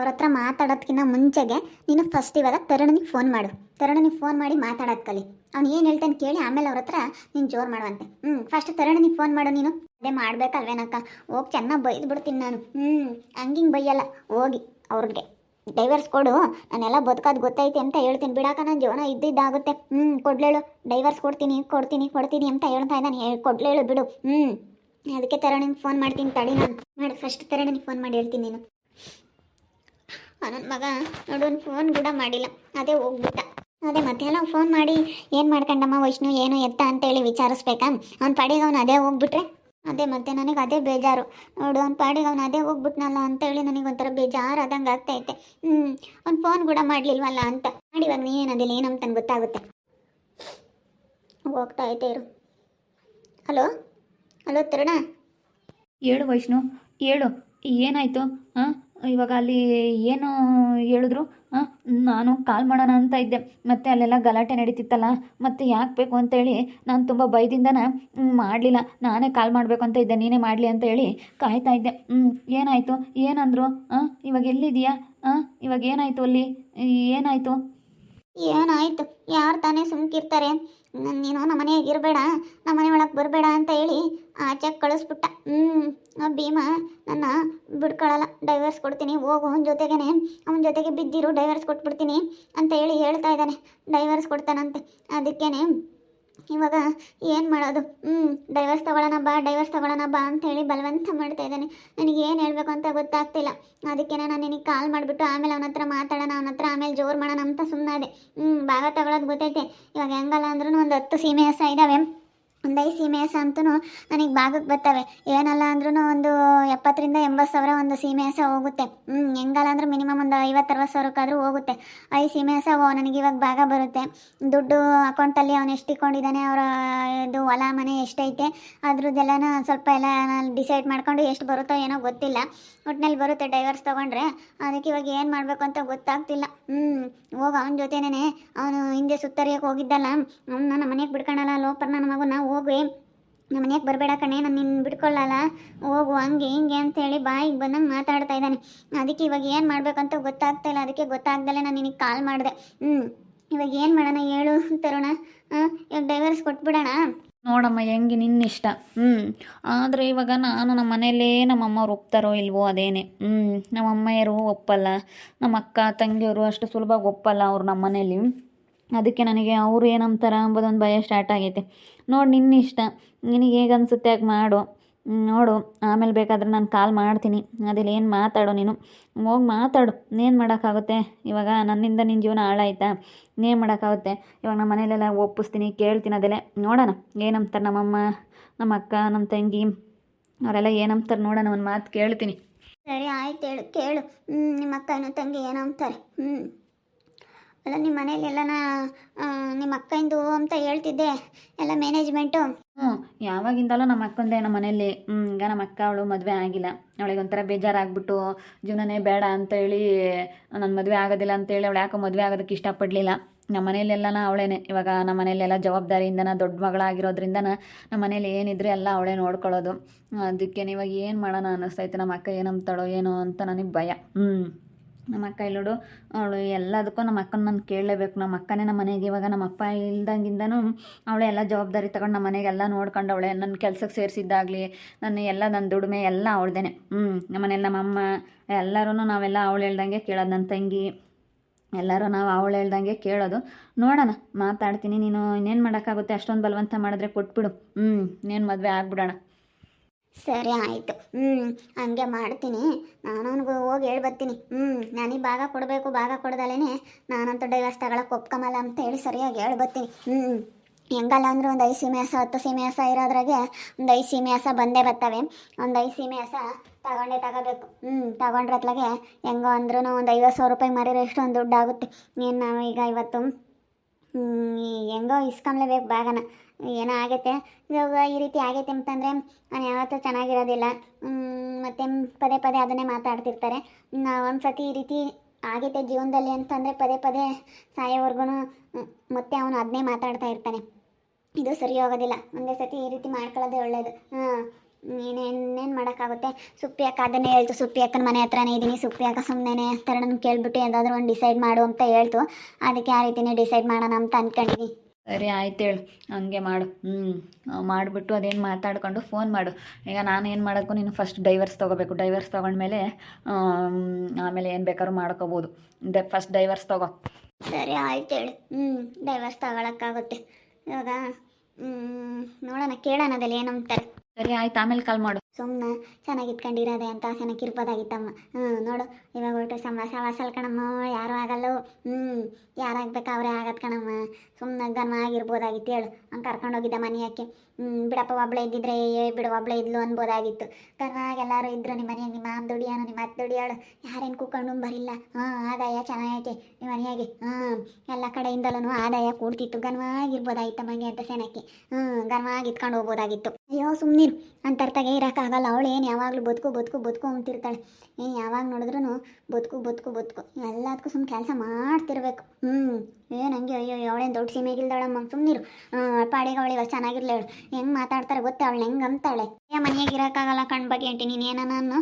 ಅವ್ರ ಹತ್ರ ಮಾತಾಡೋದಕ್ಕಿಂತ ಮುಂಚೆಗೆ ನೀನು ಫಸ್ಟ್ ಇವಾಗ ತರುಣಿಗೆ ಫೋನ್ ಮಾಡು. ತರುಣಿಗೆ ಫೋನ್ ಮಾಡಿ ಮಾತಾಡೋದು ಕಲಿ. ಅವ್ನು ಏನು ಹೇಳ್ತಾನೆ ಕೇಳಿ ಆಮೇಲೆ ಅವ್ರ ಹತ್ರ ನೀನು ಜೋರು ಮಾಡುವಂತೆ. ಫಸ್ಟ್ ತರುಣಿಗೆ ಫೋನ್ ಮಾಡು ನೀನು. ಅದೇ ಮಾಡ್ಬೇಕಲ್ವೇನಕ್ಕ? ಹೋಗಿ ಚೆನ್ನಾಗಿ ಬೈದು ಬಿಡ್ತೀನಿ ನಾನು. ಹಂಗಿಂಗೆ ಬೈಯಲ್ಲ. ಹೋಗಿ ಅವ್ರಿಗೆ ಡೈವರ್ಸ್ ಕೊಡು, ನಾನೆಲ್ಲ ಬದುಕೋದು ಗೊತ್ತೈತಿ ಅಂತ ಹೇಳ್ತೀನಿ. ಬಿಡಾಕ ನನ್ನ ಜೀವನ ಇದ್ದಿದ್ದಾಗುತ್ತೆ. ಕೊಡ್ಲೇಳು, ಡೈವರ್ಸ್ ಕೊಡ್ತೀನಿ ಕೊಡ್ತೀನಿ ಕೊಡ್ತೀನಿ ಅಂತ ಹೇಳ್ತಾ ಇದ್ದಾನೆ. ಕೊಡ್ಲೇಳು ಬಿಡು. ಅದಕ್ಕೆ ತರುಣಿಗೆ ಫೋನ್ ಮಾಡ್ತೀನಿ ತಡಿ. ನಾನು ಮಾಡಿ ಫಸ್ಟ್ ತರುಣಿಗೆ ಫೋನ್ ಮಾಡಿ ಹೇಳ್ತೀನಿ. ನೀನು ನನ್ನ ಮಗ ನೋಡು ಫೋನ್ ಕೂಡ ಮಾಡಿಲ್ಲ, ಅದೇ ಹೋಗ್ಬಿಟ್ಟ. ಅದೇ ಮತ್ತೆ ಎಲ್ಲ ಫೋನ್ ಮಾಡಿ ಏನು ಮಾಡ್ಕೊಂಡಮ್ಮ ವೈಷ್ಣು, ಏನು ಎತ್ತ ಅಂತೇಳಿ ವಿಚಾರಿಸ್ಬೇಕಾ? ಅವ್ನ ಪಾಡಿಗೆ ಅವ್ನು ಅದೇ ಹೋಗ್ಬಿಟ್ರೆ ಅದೇ ಮತ್ತೆ ನನಗೆ ಅದೇ ಬೇಜಾರು. ನೋಡು ಅವ್ನ ಪಾಡಿಗೆ ಅವ್ನು ಅದೇ ಹೋಗ್ಬಿಟ್ನಲ್ಲ ಅಂತೇಳಿ ನನಗೆ ಒಂಥರ ಬೇಜಾರು ಆದಂಗೆ ಆಗ್ತೈತೆ. ಅವ್ನು ಫೋನ್ ಕೂಡ ಮಾಡಲಿಲ್ವಲ್ಲ ಅಂತ ಮಾಡಿ ಇವಾಗ ನೀ ಏನದಿಲ್ಲ ಏನಂತ ಗೊತ್ತಾಗುತ್ತೆ. ಹೋಗ್ತಾ ಐತೆ ಇರು. ಹಲೋ ಹಲೋ ತರುಣ. ಹೇಳು ವೈಷ್ಣು, ಹೇಳು, ಏನಾಯಿತು? ಇವಾಗ ಅಲ್ಲಿ ಏನು ಹೇಳಿದ್ರು? ನಾನು ಕಾಲ್ ಮಾಡೋಣ ಅಂತ ಇದ್ದೆ, ಮತ್ತು ಅಲ್ಲೆಲ್ಲ ಗಲಾಟೆ ನಡೀತಿತ್ತಲ್ಲ, ಮತ್ತು ಯಾಕೆ ಬೇಕು ಅಂತೇಳಿ ನಾನು ತುಂಬ ಭಯದಿಂದನ ಮಾಡಲಿಲ್ಲ. ನಾನೇ ಕಾಲ್ ಮಾಡಬೇಕು ಅಂತ ಇದ್ದೆ, ನೀನೇ ಮಾಡಲಿ ಅಂತ ಹೇಳಿ ಕಾಯ್ತಾ ಇದ್ದೆ. ಏನಾಯಿತು? ಏನಂದರು? ಇವಾಗ ಎಲ್ಲಿದೆಯಾ? ಇವಾಗ ಏನಾಯಿತು ಅಲ್ಲಿ? ಏನಾಯಿತು? ಏನಾಯಿತು? ಯಾರು ತಾನೇ ಸುಮ್ಕಿರ್ತಾರೆ? ನೀನು ನಮ್ಮ ಮನೆಯಾಗ ಇರಬೇಡ, ನಮ್ಮ ಮನೆ ಒಳಗೆ ಬರಬೇಡ ಅಂತ ಹೇಳಿ ಆಚೆ ಕಳಿಸ್ಬಿಟ್ಟ. ಭೀಮಾ ನನ್ನ ಬಿಡ್ಕೊಳ್ಳಲ್ಲ, ಡೈವರ್ಸ್ ಕೊಡ್ತೀನಿ ಹೋಗು, ಅವನ ಜೊತೆಗೆ ಬಿದ್ದಿರು, ಡೈವರ್ಸ್ ಕೊಟ್ಬಿಡ್ತೀನಿ ಅಂತ ಹೇಳಿ ಹೇಳ್ತಾ ಇದ್ದಾನೆ. ಡೈವರ್ಸ್ ಕೊಡ್ತಾನಂತೆ. ಅದಕ್ಕೇನೆ ಇವಾಗ ಏನು ಮಾಡೋದು? ಡೈವರ್ಸ್ ತೊಗೊಳ್ಳೋಣ ಬಾ ಅಂತ ಹೇಳಿ ಬಲವಂತ ಮಾಡ್ತಾ ಇದ್ದಾನೆ. ನನಗೆ ಏನು ಹೇಳಬೇಕು ಅಂತ ಗೊತ್ತಾಗ್ತಿಲ್ಲ. ಅದಕ್ಕೆ ನಾನು ನಿನಗೆ ಕಾಲ್ ಮಾಡಿಬಿಟ್ಟು ಆಮೇಲೆ ಅವನ ಹತ್ರ ಮಾತಾಡೋಣ, ಆಮೇಲೆ ಜೋರು ಮಾಡೋಣ ಅಂತ ಸುಮ್ಮನಾದೆ. ಭಾಗ ತಗೊಳ್ಳೋದು ಗೊತ್ತೈತೆ. ಇವಾಗ ಹೆಂಗಲ್ಲ ಅಂದ್ರೂ ಒಂದು 10 ಸೀಮೆ ಹಸ ಇದ್ದಾವೆ. ಒಂದು 5 ಸೀಮೆ ಹಸ ಅಂತೂ ನನಗೆ ಭಾಗಕ್ಕೆ ಬರ್ತವೆ. ಏನಲ್ಲ ಅಂದ್ರೂ ಒಂದು 70,000 ರಿಂದ 80,000 ಒಂದು ಸೀಮೆ ಹಸ ಹೋಗುತ್ತೆ. ಹೆಂಗಲ್ಲ ಅಂದ್ರೆ ಮಿನಿಮಮ್ ಒಂದು 50-60 ಸಾವಿರಕ್ಕಾದರೂ ಹೋಗುತ್ತೆ. 5 ಸೀಮೆ ಹಸ ನನಗೆ ಇವಾಗ ಭಾಗ ಬರುತ್ತೆ. ದುಡ್ಡು ಅಕೌಂಟಲ್ಲಿ ಅವನು ಎಷ್ಟು ಇಟ್ಕೊಂಡಿದ್ದಾನೆ, ಅವರ ಇದು ಹೊಲ ಮನೆ ಎಷ್ಟೈತೆ ಅದ್ರದ್ದೆಲ್ಲನ ಸ್ವಲ್ಪ ಎಲ್ಲ ಡಿಸೈಡ್ ಮಾಡ್ಕೊಂಡು ಎಷ್ಟು ಬರುತ್ತೋ ಏನೋ ಗೊತ್ತಿಲ್ಲ. ಒಟ್ಟಿನಲ್ಲಿ ಬರುತ್ತೆ ಡೈವರ್ಸ್ ತೊಗೊಂಡ್ರೆ. ಅದಕ್ಕೆ ಇವಾಗ ಏನು ಮಾಡಬೇಕು ಅಂತ ಗೊತ್ತಾಗ್ತಿಲ್ಲ. ಹೋಗ ಅವನ ಜೊತೆನೇ, ಅವನು ಹಿಂದೆ ಸುತ್ತರಿಯಕ್ಕೆ ಹೋಗಿದ್ದಲ್ಲ, ಅವ್ನು ನಮ್ಮ ಮನೆಗೆ ಬಿಡ್ಕೊಳಲ್ಲ. ಲೋಪರ್ ನನ್ನ ಮಗು, ನಾವು ಹೋಗಿ ನಮ್ಮ ಮನೆಗೆ ಬರಬೇಡ ಕಣೆ, ನಾನು ನಿನ್ನ ಬಿಡ್ಕೊಳ್ಳಲ್ಲ, ಹೋಗು ಹಂಗೆ ಹಿಂಗೆ ಅಂತೇಳಿ ಬಾಯಿಗೆ ಬಂದಂಗೆ ಮಾತಾಡ್ತಾ ಇದ್ದಾನೆ. ಅದಕ್ಕೆ ಇವಾಗ ಏನು ಮಾಡಬೇಕಂತ ಗೊತ್ತಾಗ್ತಾ ಇಲ್ಲ. ಅದಕ್ಕೆ ಗೊತ್ತಾಗ್ದಲೇ ನಾನು ನಿನಗೆ ಕಾಲ್ ಮಾಡಿದೆ. ಇವಾಗ ಏನು ಮಾಡೋಣ ಹೇಳು ತರುಣ? ಇವಾಗ ಡೈವರ್ಸ್ ಕೊಟ್ಬಿಡೋಣ? ನೋಡಮ್ಮ, ಹೆಂಗೆ ನಿನ್ನಿಷ್ಟ. ಆದರೆ ಇವಾಗ ನಾನು ನಮ್ಮ ಮನೇಲೇ ನಮ್ಮಮ್ಮವ್ರು ಒಪ್ತಾರೋ ಇಲ್ವೋ ಅದೇನೆ. ನಮ್ಮ ಅಮ್ಮಯ್ಯರು ಒಪ್ಪಲ್ಲ, ನಮ್ಮ ಅಕ್ಕ ತಂಗಿಯವರು ಅಷ್ಟು ಸುಲಭವಾಗಿ ಒಪ್ಪಲ್ಲ ಅವ್ರು ನಮ್ಮ ಮನೇಲಿ. ಅದಕ್ಕೆ ನನಗೆ ಅವರು ಏನಂತಾರ ಅಂಬೋದೊಂದು ಭಯ ಸ್ಟಾರ್ಟ್ ಆಗೈತೆ. ನೋಡಿ ನಿನ್ನಿಷ್ಟ, ನಿನಗೆ ಹೇಗೆ ಅನಿಸುತ್ತೆ ಹಾಗೆ ಮಾಡು. ನೋಡು, ಆಮೇಲೆ ಬೇಕಾದ್ರೆ ನಾನು ಕಾಲ್ ಮಾಡ್ತೀನಿ, ಅದಿಲ್ಲ ಏನು ಮಾತಾಡು, ನೀನು ಹೋಗಿ ಮಾತಾಡು. ಇನ್ನೇನು ಮಾಡೋಕ್ಕಾಗುತ್ತೆ? ಇವಾಗ ನನ್ನಿಂದ ನಿನ್ನ ಜೀವನ ಹಾಳಾಯ್ತಾ? ಇನ್ನೇನು ಮಾಡೋಕ್ಕಾಗುತ್ತೆ? ಇವಾಗ ನಮ್ಮ ಮನೇಲೆಲ್ಲ ಒಪ್ಪಿಸ್ತೀನಿ, ಕೇಳ್ತೀನಿ, ಅದೆಲ್ಲ ನೋಡೋಣ ಏನಂತಾರೆ ನಮ್ಮಮ್ಮ, ನಮ್ಮ ಅಕ್ಕ, ನಮ್ಮ ತಂಗಿ ಅವರೆಲ್ಲ ಏನಂತಾರೆ ನೋಡೋಣ. ಒಂದು ಮಾತು ಕೇಳ್ತೀನಿ. ಸರಿ ಆಯ್ತು, ಹೇಳು ಕೇಳು. ನಿಮ್ಮ ಅಕ್ಕ ತಂಗಿ ಏನೋ ಅಂತಾರೆ. ಅಲ್ಲ ನಿಮ್ಮ ಮನೇಲಿ ಎಲ್ಲನ ನಿಮ್ಮ ಅಕ್ಕಂದು ಅಂತ ಹೇಳ್ತಿದ್ದೆ ಎಲ್ಲ ಮ್ಯಾನೇಜ್ಮೆಂಟು. ಯಾವಾಗಿಂದಲೂ ನಮ್ಮ ಅಕ್ಕಂದೇ ನಮ್ಮ ಮನೇಲಿ. ಈಗ ನಮ್ಮ ಅಕ್ಕ ಅವಳು ಮದುವೆ ಆಗಿಲ್ಲ, ಅವಳಿಗೆ ಒಂಥರ ಬೇಜಾರಾಗ್ಬಿಟ್ಟು ಜೀವನನೇ ಬೇಡ ಅಂತೇಳಿ, ನನ್ನ ಮದುವೆ ಆಗೋದಿಲ್ಲ ಅಂತೇಳಿ ಅವಳು ಯಾಕೋ ಮದುವೆ ಆಗೋದಕ್ಕೆ ಇಷ್ಟಪಡಲಿಲ್ಲ. ನಮ್ಮ ಮನೇಲೆಲ್ಲನ ಅವಳೇನೆ. ಇವಾಗ ನಮ್ಮ ಮನೇಲೆಲ್ಲ ಜವಾಬ್ದಾರಿಯಿಂದನ ದೊಡ್ಡ ಮಗಳಾಗಿರೋದ್ರಿಂದನ ನಮ್ಮ ಮನೇಲಿ ಏನಿದ್ರೆ ಎಲ್ಲ ಅವಳೇ ನೋಡ್ಕೊಳ್ಳೋದು. ಅದಕ್ಕೆ ಇವಾಗ ಏನು ಮಾಡೋಣ ಅನ್ನಿಸ್ತೈತೆ. ನಮ್ಮ ಅಕ್ಕ ಏನಂತಾಳೋ ಏನೋ ಅಂತ ನನಗೆ ಭಯ. ನಮ್ಮ ಅಕ್ಕ ಇಲ್ಲೋಡು, ಅವಳು ಎಲ್ಲದಕ್ಕೂ ನಮ್ಮ ಅಕ್ಕನ ನಾನು ಕೇಳಲೇಬೇಕು. ನಮ್ಮ ಅಕ್ಕನೇ ನಮ್ಮ ಮನೆಗೆ ಇವಾಗ ನಮ್ಮ ಅಪ್ಪ ಇಲ್ದಂಗಿಂದನೂ ಅವಳೇ ಎಲ್ಲ ಜವಾಬ್ದಾರಿ ತಗೊಂಡು ನಮ್ಮ ಮನೆಗೆಲ್ಲ ನೋಡ್ಕೊಂಡು ಅವಳೇ ನನ್ನ ಕೆಲಸಕ್ಕೆ ಸೇರಿಸಿದ್ದಾಗಲಿ, ನನ್ನ ದುಡಿಮೆ ಎಲ್ಲ ಅವಳ್ದೇನೆ. ನಮ್ಮ ಮನೇಲಿ ನಮ್ಮ ಅಮ್ಮ ಎಲ್ಲರೂ ನಾವೆಲ್ಲ ಅವಳು ಹೇಳ್ದಂಗೆ ಕೇಳೋದು. ನನ್ನ ತಂಗಿ ಎಲ್ಲರೂ ನಾವು ಅವಳು ಹೇಳ್ದಂಗೆ ಕೇಳೋದು. ನೋಡೋಣ, ಮಾತಾಡ್ತೀನಿ. ನೀನು ಇನ್ನೇನು ಮಾಡೋಕ್ಕಾಗುತ್ತೆ? ಅಷ್ಟೊಂದು ಬಲವಂತ ಮಾಡಿದ್ರೆ ಕೊಟ್ಬಿಡು. ಇನ್ನೇನು ಮದುವೆ ಆಗ್ಬಿಡೋಣ. ಸರಿ ಆಯಿತು. ಹಂಗೆ ಮಾಡ್ತೀನಿ. ನಾನು ಅವನಿಗೆ ಹೋಗಿ ಹೇಳ್ಬರ್ತೀನಿ. ನನಗೆ ಭಾಗ ಕೊಡಬೇಕು, ಭಾಗ ಕೊಡ್ದಲೇ ನಾನಂತೂ ಡೈವರ್ಸ್ ತಗೊಳಕ್ಕೆ ಒಪ್ಕೊಂಬಲ್ಲ ಅಂತ ಹೇಳಿ ಸರಿಯಾಗಿ ಹೇಳ್ಬರ್ತೀನಿ. ಹೆಂಗಲ್ಲ ಅಂದ್ರೆ ಒಂದು 5 ಸೀಮೆ ಹಸ 10 ಸೀಮೆ ಹಸ ಇರೋದ್ರಾಗೆ ಒಂದು 5 ಸೀಮೆ ಹಸ ಬಂದೇ ಬರ್ತವೆ. ಒಂದು 5 ಸೀಮೆ ಹಸ ತಗೋಬೇಕು. ತಗೊಂಡ್ರೆ ಅತ್ಲಾಗೆ ಹೆಂಗೋ ಅಂದ್ರೂ ಒಂದು 50,000 ರೂಪಾಯಿ ಮಾರಿರೋ ಎಷ್ಟೊಂದು ದುಡ್ಡು ಆಗುತ್ತೆ. ಏನು ನಾವು ಈಗ ಇವತ್ತು ಹೆಂಗೋ ಇಸ್ಕೊಂಬ್ಲೇಬೇಕು ಭಾಗನ. ಏನೋ ಆಗೈತೆ ಇವಾಗ ಈ ರೀತಿ ಆಗೈತೆ ಅಂತಂದರೆ ನಾನು ಯಾವತ್ತೂ ಚೆನ್ನಾಗಿರೋದಿಲ್ಲ. ಮತ್ತು ಪದೇ ಪದೇ ಅದನ್ನೇ ಮಾತಾಡ್ತಿರ್ತಾರೆ. ಒಂದು ಸತಿ ಈ ರೀತಿ ಆಗೈತೆ ಜೀವನದಲ್ಲಿ ಅಂತಂದರೆ ಪದೇ ಪದೇ ಸಾಯೋವರೆಗೂ ಮತ್ತೆ ಅವನು ಅದನ್ನೇ ಮಾತಾಡ್ತಾ ಇರ್ತಾನೆ. ಇದು ಸರಿ ಹೋಗೋದಿಲ್ಲ. ಒಂದೇ ಸತಿ ಈ ರೀತಿ ಮಾಡ್ಕೊಳ್ಳೋದೇ ಒಳ್ಳೆಯದು. ಇನ್ನೇನು ಮಾಡೋಕ್ಕಾಗುತ್ತೆ. ಸುಪ್ಪಿ ಅಕ್ಕ ಅದನ್ನೇ ಹೇಳ್ತು, ಸುಪ್ಪಿ ಅಕ್ಕನ ಮನೆ ಹತ್ರನೇ ಇದ್ದೀನಿ, ಸುಪ್ಪಿ ಅಕ್ಕ ಸುಮ್ಮನೆ ತರಣನ ಕೇಳ್ಬಿಟ್ಟು ಯಾವುದಾದ್ರೂ ಒಂದು ಡಿಸೈಡ್ ಮಾಡು ಅಂತ ಹೇಳ್ತು. ಅದಕ್ಕೆ ಆ ರೀತಿನೇ ಡಿಸೈಡ್ ಮಾಡೋಣ ಅಂತ ಅಂದ್ಕೊಂಡಿದ್ದೀನಿ. ಸರಿ ಆಯ್ತು ಹೇಳು, ಹಂಗೆ ಮಾಡು. ಮಾಡಿಬಿಟ್ಟು ಅದೇನು ಮಾತಾಡ್ಕೊಂಡು ಫೋನ್ ಮಾಡು. ಈಗ ನಾನು ಏನು ಮಾಡೋಕ್ಕೂ ನೀನು ಫಸ್ಟ್ ಡೈವರ್ಸ್ ತೊಗೋಬೇಕು. ಡೈವರ್ಸ್ ತೊಗೊಂಡ್ಮೇಲೆ ಆಮೇಲೆ ಏನು ಬೇಕಾದ್ರೂ ಮಾಡ್ಕೋಬೋದು. ಫಸ್ಟ್ ಡೈವರ್ಸ್ ತೊಗೋ. ಸರಿ ಆಯ್ತು ಹೇಳಿ. ಡೈವರ್ಸ್ ತಗೊಳಕ್ಕಾಗುತ್ತೆ ಇವಾಗ. ನೋಡೋಣ, ಕೇಳೋಣ ಅದೆಲ್ಲ ಏನಂತಾರೆ. ಸರಿ ಆಯ್ತು, ಆಮೇಲೆ ಕಾಲ್ ಮಾಡು. ಸುಮ್ಮನೆ ಚೆನ್ನಾಗಿತ್ಕೊಂಡಿರೋದೆ ಅಂತ ಚೆನ್ನಾಗಿರ್ಬೋದಾಗಿತ್ತಮ್ಮ. ನೋಡು ಇವಾಗ ಹೊರಟು ಸವಾಸಲ್ ಕಣಮ್ಮ, ಯಾರು ಆಗಲ್ಲೋ. ಯಾರಾಗ್ಬೇಕು ಅವರೇ ಆಗತ್ತೆ ಕಣಮ್ಮ. ಸುಮ್ಮನೆ ಗನ್ವಾಗಿರ್ಬೋದಾಗಿತ್ತು ಹೇಳು. ಹಂಗೆ ಕರ್ಕೊಂಡೋಗಿದ್ದ ಮನೆಯಕ್ಕೆ. ಬಿಡಪ್ಪ ಒಬ್ಳೆ ಇದ್ದಿದ್ರೆ ಬಿಡು ಒಬ್ಳೆ ಇದ್ಲು ಅನ್ಬೋದಾಗಿತ್ತು. ಗನ್ವಾಗ ಎಲ್ಲರೂ ಇದ್ರು ನಿಮ್ಮ ಮನೆಯಾಗ. ನಿಮ್ಮ ಮಾಮ ದುಡಿಯಾನು, ನಿಮ್ಮ ಅತ್ತೆ ದುಡಿಯಾಳು, ಯಾರೇನು ಕೂಕೊಂಡು ಬರಿಲ್ಲ. ಆದಾಯ ಚೆನ್ನಾಗೈತೆ ನಿಮ್ಮ ಮನೆಯಾಗೆ. ಎಲ್ಲ ಕಡೆಯಿಂದಲೂ ಆದಾಯ ಕೂಡ್ತಿತ್ತು. ಗನ್ವಾಗಿರ್ಬೋದಾಗಿತ್ತು ಮನೆ ಅಂತ ಸೆನಕ್ಕೆ. ಗನ್ವಾಗಿ ಇತ್ಕೊಂಡು ಹೋಗ್ಬೋದಾಗಿತ್ತು. ಅಯ್ಯೋ ಸುಮ್ಮನಿರು, ಅಂತರ್ತಾಗೆ ಇರೋಕ್ಕಾಗಲ್ಲ. ಅವಳು ಏನು ಯಾವಾಗಲೂ ಬದುಕು ಅಂತಿರ್ತಾಳೆ. ಏನು ಯಾವಾಗ ನೋಡಿದ್ರೂ ಬದುಕು ಎಲ್ಲದಕ್ಕೂ ಸುಮ್ಮನೆ ಕೆಲಸ ಮಾಡ್ತಿರ್ಬೇಕು. ಏನು ಹಂಗೆ ಅಯ್ಯೋ ಅವಳೇನು ದೊಡ್ಡ ಸೀಮೆಗಿಲ್ದಾಳಮ್ಮ, ಸುಮ್ಮನಿರು. ಪಾಡಿಗೆ ಅವಳು ಇವಾಗ ಚೆನ್ನಾಗಿರ್ಲಿ. ಅವಳು ಹೆಂಗೆ ಮಾತಾಡ್ತಾರೆ ಗೊತ್ತೆ, ಅವಳು ಹೆಂಗೆ ಅಂತಾಳೆ. ಮನೆಯಾಗ ಇರೋಕ್ಕಾಗಲ್ಲ ಕಣ್ಬಗೆ ಅಂಟಿ. ನೀನು ಏನೋ ನಾನು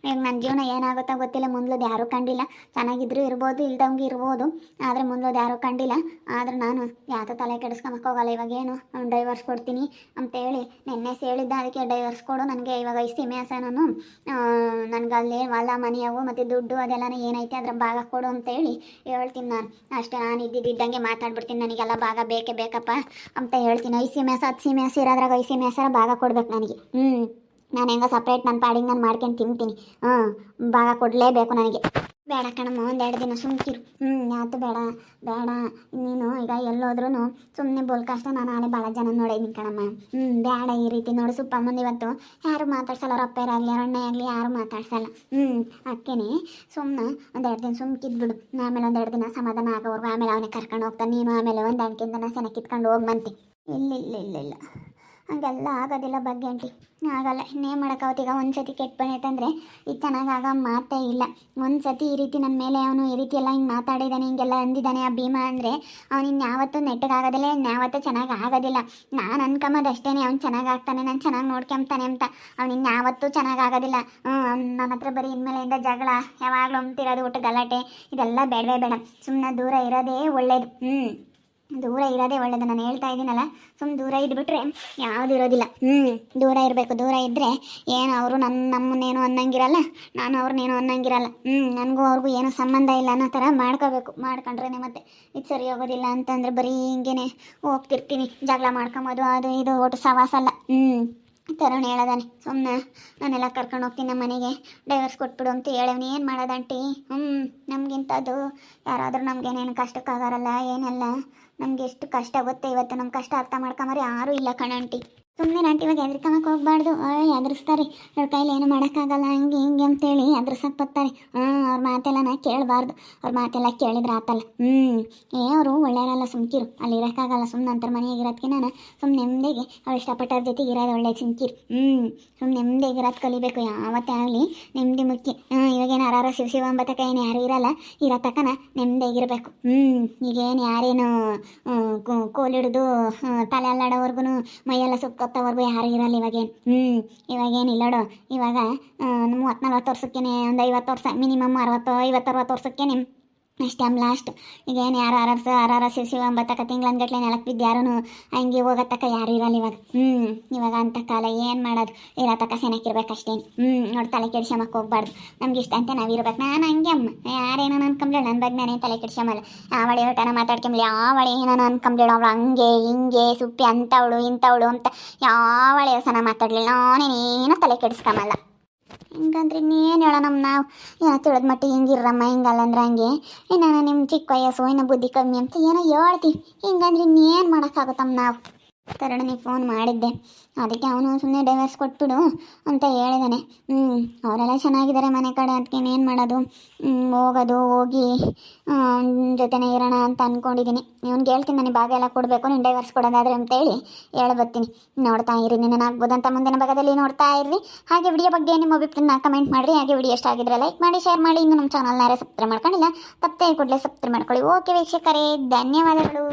ಈಗ ನನ್ನ ಜೀವನ ಏನಾಗುತ್ತೋ ಗೊತ್ತಿಲ್ಲ. ಮುಂದ್ಲೋದು ಯಾರೂ ಕಂಡಿಲ್ಲ. ಚೆನ್ನಾಗಿದ್ರು ಇರ್ಬೋದು, ಇಲ್ದಂಗೆ ಇರ್ಬೋದು. ಆದರೆ ಮುಂದ್ಲೋದು ಯಾರೂ ಕಂಡಿಲ್ಲ. ಆದ್ರೆ ನಾನು ಯಾತ ತಲೆ ಕೆಡಿಸ್ಕೊಂಬಕ್ಕೋಗಲ್ಲ. ಇವಾಗೇನು ಡೈವರ್ಸ್ ಕೊಡ್ತೀನಿ ಅಂತೇಳಿ ನೆನ್ನೆ ಹೇಳಿದ್ದ. ಅದಕ್ಕೆ ಡೈವರ್ಸ್ ಕೊಡು ನನಗೆ ಇವಾಗ ಇಷ್ಟು ನಾನು ನನಗೆ ಅಲ್ಲಿ ಹೊಲ ಮನೆಯವು ಮತ್ತು ದುಡ್ಡು ಅದೆಲ್ಲನೂ ಏನೈತೆ ಅದ್ರ ಭಾಗ ಕೊಡು ಅಂತೇಳಿ ಹೇಳ್ತೀನಿ ನಾನು. ಅಷ್ಟೇ, ನಾನು ಇದ್ದಂಗೆ ಮಾತಾಡ್ಬಿಡ್ತೀನಿ. ನನಗೆಲ್ಲ ಭಾಗ ಬೇಕೇ ಬೇಕಪ್ಪ ಅಂತ ಹೇಳ್ತೀನಿ. 5 ಸೀಮೆ 10 ಸೀಮೆ ಇರೋದ್ರಾಗ 5 ಸೀಮೆ ಭಾಗ ಕೊಡ್ಬೇಕು ನನಗೆ. ನಾನು ಹೆಂಗ ಸಪ್ರೇಟ್ ನನ್ನ ಪಾಡಿಗೆ ನಾನು ಮಾಡ್ಕೊಂಡು ತಿಂತೀನಿ. ಭಾಗ ಕೊಡಲೇಬೇಕು ನನಗೆ. ಬೇಡ ಕಣಮ್ಮ, 1-2 ದಿನ ಸುಮ್ಕಿರು. ಯಾತು ಬೇಡ ನೀನು ಈಗ ಎಲ್ಲೋದ್ರೂ ಸುಮ್ಮನೆ ಬೋಲ್ಕಷ್ಟ. ನಾನು ಆಳೆ ಭಾಳ ಜನ ನೋಡಿದ್ದೀನಿ ಕಣಮ್ಮ. ಬೇಡ ಈ ರೀತಿ. ನೋಡು ಸುಪ್ಪಮ್ಮಂದು ಇವತ್ತು ಯಾರು ಮಾತಾಡ್ಸಲ್ಲ. ಅವ್ರ ಅಪ್ಪರಾಗಲಿ ಅವ್ರ ಅಣ್ಣ ಆಗಲಿ ಯಾರು ಮಾತಾಡ್ಸಲ್ಲ. ಅದಕ್ಕೇನೆ ಸುಮ್ಮನೆ 1-2 ದಿನ ಸುಮ್ಕಿದ್ಬಿಡು. ಆಮೇಲೆ 1-2 ದಿನ ಸಮಾಧಾನ ಆಗೋವರೆಗೂ ಆಮೇಲೆ ಅವನೇ ಕರ್ಕೊಂಡು ಹೋಗ್ತಾನೆ. ನೀನು ಆಮೇಲೆ ಹೊಂದಾಣಿಕೆಯಿಂದ ಸೆನೆ ಕಿತ್ಕೊಂಡು ಹೋಗಿ ಬಂತಿ. ಇಲ್ಲ ಹಂಗೆಲ್ಲ ಆಗೋದಿಲ್ಲ ಬಗ್ಗೆ ಆಂಟಿ, ಆಗಲ್ಲ. ಇನ್ನೇನು ಮಾಡೋಕ್ಕಾಗುತ್ತೆ. ಈಗ ಒಂದು ಸತಿ ಕೆಟ್ಟ ಬಂದೈತಂದರೆ ಇದು ಚೆನ್ನಾಗಿ ಆಗೋ ಮಾತೇ ಇಲ್ಲ. ಒಂದು ಸತಿ ಈ ರೀತಿ ನನ್ನ ಮೇಲೆ ಅವನು ಈ ರೀತಿ ಎಲ್ಲ ಹಿಂಗೆ ಮಾತಾಡಿದ್ದಾನೆ, ಹಿಂಗೆಲ್ಲ ಅಂದಿದ್ದಾನೆ ಆ ಭೀಮಾ ಅಂದರೆ ಅವ್ನು ಇನ್ಯಾವತ್ತೂ ನೆಟ್ಟಗಾಗೋದಿಲ್ಲ, ಇನ್ಯಾವತ್ತೂ ಚೆನ್ನಾಗಿ ಆಗೋದಿಲ್ಲ. ನಾನು ಅನ್ಕೊಂಬೋದು ಅಷ್ಟೇ, ಅವ್ನು ಚೆನ್ನಾಗಿ ಆಗ್ತಾನೆ, ನಾನು ಚೆನ್ನಾಗಿ ನೋಡ್ಕೊಂತಾನೆ ಅಂತ. ಅವ್ನು ಇನ್ಯಾವತ್ತೂ ಚೆನ್ನಾಗಿ ಆಗೋದಿಲ್ಲ. ನನ್ನ ಹತ್ರ ಬರೀ ಇನ್ಮೇಲೆಯಿಂದ ಜಗಳ, ಯಾವಾಗಲೂ ಅಂತಿರೋದು, ಒಟ್ಟು ಗಲಾಟೆ, ಇದೆಲ್ಲ ಬೇಡವೇ ಬೇಡ. ಸುಮ್ಮನೆ ದೂರ ಇರೋದೇ ಒಳ್ಳೇದು. ದೂರ ಇರೋದೇ ಒಳ್ಳೇದು. ನಾನು ಹೇಳ್ತಾ ಇದ್ದೀನಲ್ಲ, ಸುಮ್ಮನೆ ದೂರ ಇದ್ಬಿಟ್ರೆ ಯಾವುದು ಇರೋದಿಲ್ಲ. ದೂರ ಇರಬೇಕು. ದೂರ ಇದ್ದರೆ ಏನು ಅವರು ನಮ್ಮನ್ನೇನು ಅನ್ನಂಗಿರಲ್ಲ, ನಾನು ಅವ್ರನ್ನೇನು ಅನ್ನಂಗಿರಲ್ಲ. ನನಗೂ ಅವ್ರಿಗೂ ಏನೂ ಸಂಬಂಧ ಇಲ್ಲ ಅನ್ನೋ ಥರ ಮಾಡ್ಕೋಬೇಕು. ಮಾಡ್ಕೊಂಡ್ರೆ ಮತ್ತೆ ಇದು ಸರಿ ಹೋಗೋದಿಲ್ಲ ಅಂತಂದರೆ ಬರೀ ಹಿಂಗೇನೆ ಹೋಗ್ತಿರ್ತೀನಿ. ಜಗಳ ಮಾಡ್ಕೊಂಬೋದು, ಅದು ಇದು ಒಟ್ಟು ಸವಾಸಲ್ಲ. ತರುಣ್ ಹೇಳೋದಾನೆ, ಸುಮ್ಮನೆ ನಾನೆಲ್ಲ ಕರ್ಕೊಂಡು ಹೋಗ್ತೀನಿ ನಮ್ಮ ಮನೆಗೆ, ಡೈವರ್ಸ್ ಕೊಟ್ಬಿಡು ಅಂತ ಹೇಳವ್ನಿ. ಏನು ಮಾಡೋದಂಟಿ? ನಮಗಿಂತದ್ದು ಯಾರಾದರೂ ನಮಗೇನೇನು ಕಷ್ಟಕ್ಕಾಗಾರಲ್ಲ ಏನೆಲ್ಲ. ನಮ್ಗೆ ಎಷ್ಟು ಕಷ್ಟ ಗೊತ್ತೇ. ಇವತ್ತು ನಮ್ಮ ಕಷ್ಟ ಅರ್ಥ ಮಾಡ್ಕೊಂಬಾರೆ ಯಾರೂ ಇಲ್ಲ ಕಣಂಟಿ. ಸುಮ್ಮನೆ ಆಂಟಿ ಇವಾಗ ಹೆದರ್ಕೊಂಬಕ್ಕೆ ಹೋಗ್ಬಾರ್ದು. ಎದುರಿಸ್ತಾರೆ, ಅವ್ರ ಕೈಲಿ ಏನು ಮಾಡೋಕ್ಕಾಗಲ್ಲ ಹಂಗೆ ಹಿಂಗೆ ಅಂತೇಳಿ ಎದುರ್ಸಕ್ಕೆ ಬರ್ತಾರೆ. ಅವ್ರ ಮಾತೆಲ್ಲ ಕೇಳಬಾರ್ದು. ಅವ್ರ ಮಾತೆಲ್ಲ ಕೇಳಿದ್ರೆ ಆತಲ್ಲ. ಅವರು ಒಳ್ಳೆಯವರಲ್ಲ, ಸುಮ್ಕಿರು. ಅಲ್ಲಿ ಇರೋಕ್ಕಾಗಲ್ಲ. ಸುಮ್ಮನೆ ಅಂತರ ಮನೆಯಾಗ ಇರೋದಕ್ಕೆ ನಾನು ಸುಮ್ಮನೆ ನೆಮ್ಮದಿಗೆ ಅವ್ರು ಇಷ್ಟಪಟ್ಟವ್ರ ಜೊತೆಗೆ ಇರೋದು ಒಳ್ಳೆ. ಸುಮ್ಕಿರು. ಸುಮ್ಮನೆ ನೆಮ್ಮದಿಗೆ ಇರೋದು ಕಲಿಬೇಕು. ಯಾವತ್ತೇ ಆಗಲಿ ನೆಮ್ಮದಿ ಮುಖ್ಯ. ಇವಾಗೇನು ಯಾರು ಶಿವ ಅಂಬತಕ್ಕ ಏನು ಯಾರು ಇರಲ್ಲ. ಇರೋ ತಕ್ಕನ ನೆಮ್ಮದಿಯಾಗಿರ್ಬೇಕು. ಈಗೇನು ಯಾರೇನು ಕೋಲಿಡಿದು ತಲೆ ಅಲ್ಲಾಡೋವರೆಗೂ ಮೈಯೆಲ್ಲ ಸುಕ್ಕೊತ್ತವರೆಗೂ ಯಾರು ಇರಲ್ಲ ಇವಾಗೇನು ಇಲ್ಲೋಡು. ಇವಾಗ 30-40 ವರ್ಷಕ್ಕೇನೆ, ಒಂದು 50 ವರ್ಷ ಮಿನಿಮಮ್, 50-60 ವರ್ಷಕ್ಕೇನೆ ಅಷ್ಟೇ ಲಾಸ್ಟ್. ಈಗೇನು ಯಾರು ಆರಾರ ಶಿವ ಅಂಬತ್ತಕ್ಕ ತಿಂಗಳಂಗಟ್ಲೆ ನೆಲಕ್ಕೆ ಬಿದ್ದು ಯಾರೂ ಹಂಗೆ ಹೋಗತ್ತಕ್ಕ ಯಾರು ಇರಲ್ಲ ಇವಾಗ. ಇವಾಗ ಅಂತ ಕಾಲ. ಏನು ಮಾಡೋದು? ಇರತಕ್ಕ ಸೆನಕ್ಕಿರ್ಬೇಕಷ್ಟೇ. ನೋಡಿ ತಲೆ ಕೆಡ್ಸಮಕ್ಕೆ ಹೋಗ್ಬಾರ್ದು. ನಮ್ಗೆ ಇಷ್ಟ ಅಂತ ನಾವು ಇರ್ಬೇಕು. ನಾನು ಹಂಗೆ ಅಮ್ಮ, ಯಾರೇನೋ ಅನ್ಕೊಂಬ್ಲೇಳು ನನ್ನ ಬಗ್ಗೆ ನಾನೇನು ತಲೆ ಕೆಡ್ಸಮಲ್ಲ. ಆವಳೆ ಊಟನ ಮಾತಾಡ್ಕೊಂಬ್ಲಿ, ಯಾವಳೆ ಏನಾನ ಅನ್ಕೊಂಬ್ಲೇಳು. ಅವಳು ಹಂಗೆ ಹಿಂಗೆ ಸುಪ್ಪಿ ಅಂಥವಳು ಇಂಥವಳು ಅಂತ ಯಾವಳೆ ಸನ ಮಾತಾಡಲಿಲ್ಲ. ನಾನೇನೇನೋ ತಲೆ ಕೆಡಿಸ್ಕೊಂಬಲ್ಲ. ಹಿಂಗಂದ್ರೆ ಇನ್ನೇನು ಹೇಳೋ ನಾವು ಏನೋ ತಿಳಿದ ಮಟ್ಟಿಗೆ ಹಿಂಗಿರ್ರಮ್ಮ, ಹಿಂಗಲ್ಲ ಅಂದ್ರೆ ಹಂಗೆ. ನಾನು ನಿಮ್ಮ ಚಿಕ್ಕ ವಯಸ್ಸು, ಇನ್ನು ಬುದ್ಧಿ ಕಮ್ಮಿ ಅಂತ ಏನೋ ಹೇಳ್ತೀವಿ. ಹಿಂಗಂದ್ರೆ ಇನ್ನೇನು ಮಾಡೋಕ್ಕಾಗುತ್ತಮ್ಮ ನಾವು. ತರುಣನಿಗೆ ಫೋನ್ ಮಾಡಿದ್ದೆ. ಅದಕ್ಕೆ ಅವನು ಸುಮ್ಮನೆ ಡೈವರ್ಸ್ ಕೊಟ್ಬಿಡು ಅಂತ ಹೇಳಿದಾನೆ. ಅವರೆಲ್ಲ ಚೆನ್ನಾಗಿದ್ದಾರೆ ಮನೆ ಕಡೆ. ಅದಕ್ಕೆ ಏನು ಮಾಡೋದು? ಹೋಗಿ ಜೊತೆನೇ ಇರೋಣ ಅಂತ ಅಂದ್ಕೊಂಡಿದ್ದೀನಿ. ಇವ್ನಿಗೆ ಹೇಳ್ತೀನಿ, ನನಗೆ ಭಾಗ ಎಲ್ಲ ಕೊಡಬೇಕು, ನೀನು ಡೈವರ್ಸ್ ಕೊಡೋದಾದ್ರೆ ಅಂತೇಳಿ ಹೇಳ್ಬರ್ತೀನಿ. ನೋಡ್ತಾ ಇರಿ, ನಿನ್ನ ಆಗ್ಬೋದಂತ ಮುಂದಿನ ಭಾಗದಲ್ಲಿ ನೋಡ್ತಾ ಇರ್ರಿ. ಹಾಗೆ ವಿಡಿಯೋ ಬಗ್ಗೆ ನಿಮ್ಮ ಅಭಿಪ್ರಾಯನ ಕಮೆಂಟ್ ಮಾಡಿರಿ. ಹಾಗೆ ವಿಡಿಯೋ ಇಷ್ಟ ಆಗಿದ್ರೆ ಲೈಕ್ ಮಾಡಿ, ಶೇರ್ ಮಾಡಿ. ಇನ್ನು ನಮ್ಮ ಚಾನಲ್ನ ಯಾರೇ ಸಬ್ಸ್ಕ್ರೈಬ್ ಮಾಡ್ಕೊಂಡಿಲ್ಲ ತಪ್ಪೇ ಕೂಡಲೇ ಸಬ್ಸ್ಕ್ರೈಬ್ ಮಾಡ್ಕೊಳ್ಳಿ. ಓಕೆ ವೀಕ್ಷಕರೇ, ಧನ್ಯವಾದಗಳು.